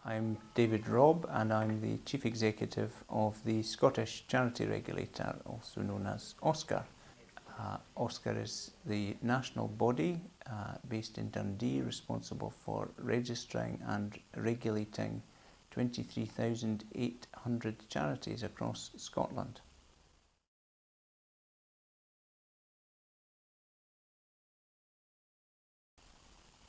I'm David Robb and I'm the Chief Executive of the Scottish Charity Regulator, also known as OSCR. OSCR is the national body based in Dundee, responsible for registering and regulating 23,800 charities across Scotland.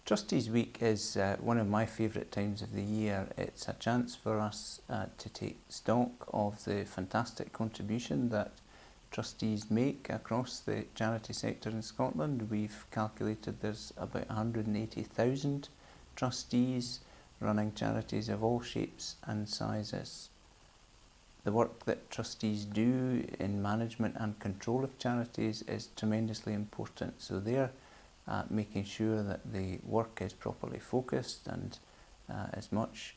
Trustees Week is one of my favourite times of the year. It's a chance for us to take stock of the fantastic contribution that trustees make across the charity sector in Scotland. We've calculated there's about 180,000 trustees running charities of all shapes and sizes. The work that trustees do in management and control of charities is tremendously important. So they're making sure that the work is properly focused and as much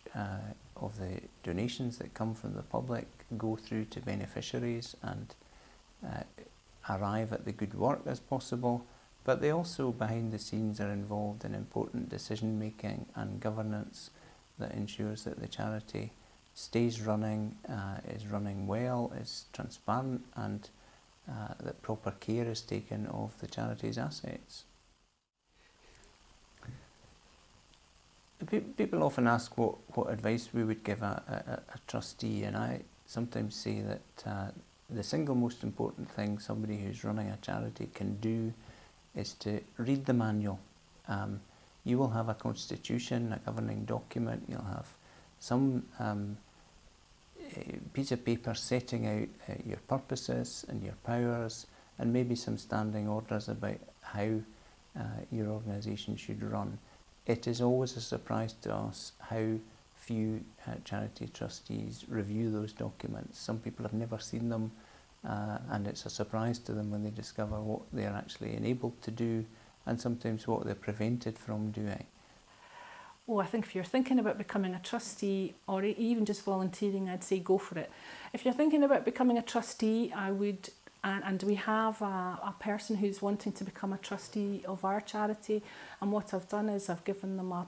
of the donations that come from the public go through to beneficiaries and arrive at the good work as possible, but they also behind the scenes are involved in important decision making and governance that ensures that the charity stays running, is running well, is transparent, and that proper care is taken of the charity's assets. People often ask what advice we would give a trustee, and I sometimes say that the single most important thing somebody who's running a charity can do is to read the manual. You will have a constitution, a governing document, you'll have some piece of paper setting out your purposes and your powers, and maybe some standing orders about how your organisation should run. It is always a surprise to us how few charity trustees review those documents. Some people have never seen them, and it's a surprise to them when they discover what they are actually enabled to do and sometimes what they're prevented from doing. Oh, I think if you're thinking about becoming a trustee or even just volunteering, I'd say go for it. If you're thinking about becoming a trustee, I would, and we have a person who's wanting to become a trustee of our charity, and what I've done is I've given them a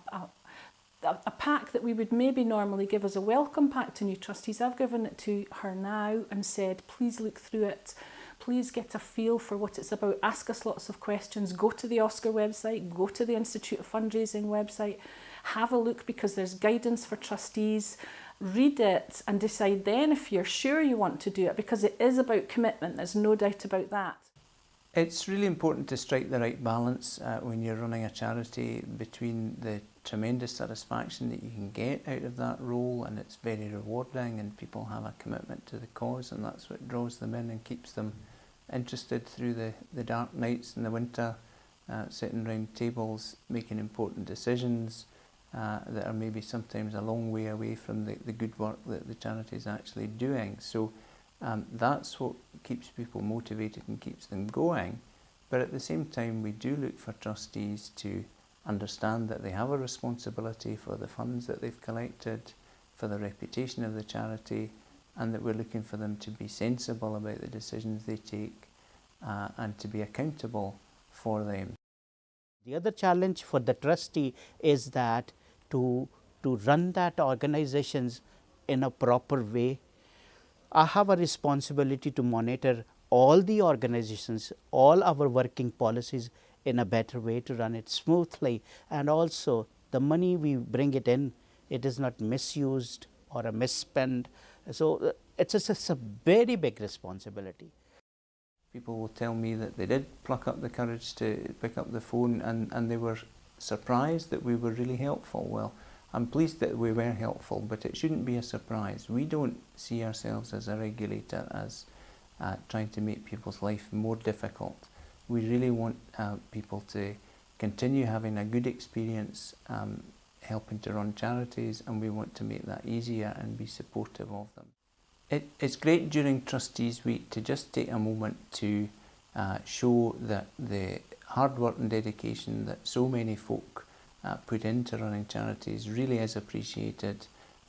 pack that we would maybe normally give as a welcome pack to new trustees. I've given it to her now and said, please look through it. Please get a feel for what it's about. Ask us lots of questions. Go to the OSCR website. Go to the Institute of Fundraising website. Have a look, because there's guidance for trustees. Read it and decide then if you're sure you want to do it, because it is about commitment. There's no doubt about that. It's really important to strike the right balance when you're running a charity between the tremendous satisfaction that you can get out of that role, and it's very rewarding and people have a commitment to the cause, and that's what draws them in and keeps them interested through the dark nights in the winter, sitting around tables making important decisions that are maybe sometimes a long way away from the good work that the charity is actually doing. So that's what keeps people motivated and keeps them going. But at the same time, we do look for trustees to understand that they have a responsibility for the funds that they've collected, for the reputation of the charity, and that we're looking for them to be sensible about the decisions they take and to be accountable for them. The other challenge for the trustee is that to run that organizations in a proper way, I have a responsibility to monitor all the organizations, all our working policies in a better way, to run it smoothly, and also the money we bring it in, it is not misused or a misspent. So it's a very big responsibility. People will tell me that they did pluck up the courage to pick up the phone and they were surprised that we were really helpful. Well, I'm pleased that we were helpful, but it shouldn't be a surprise. We don't see ourselves as a regulator as trying to make people's life more difficult. We really want people to continue having a good experience helping to run charities, and we want to make that easier and be supportive of them. It's great during Trustees Week to just take a moment to show that the hard work and dedication that so many folk put into running charities really is appreciated,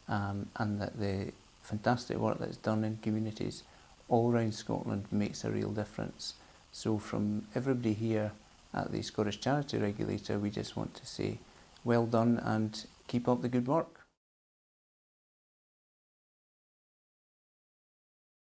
and that the fantastic work that's done in communities all around Scotland makes a real difference. So from everybody here at the Scottish Charity Regulator, we just want to say well done and keep up the good work.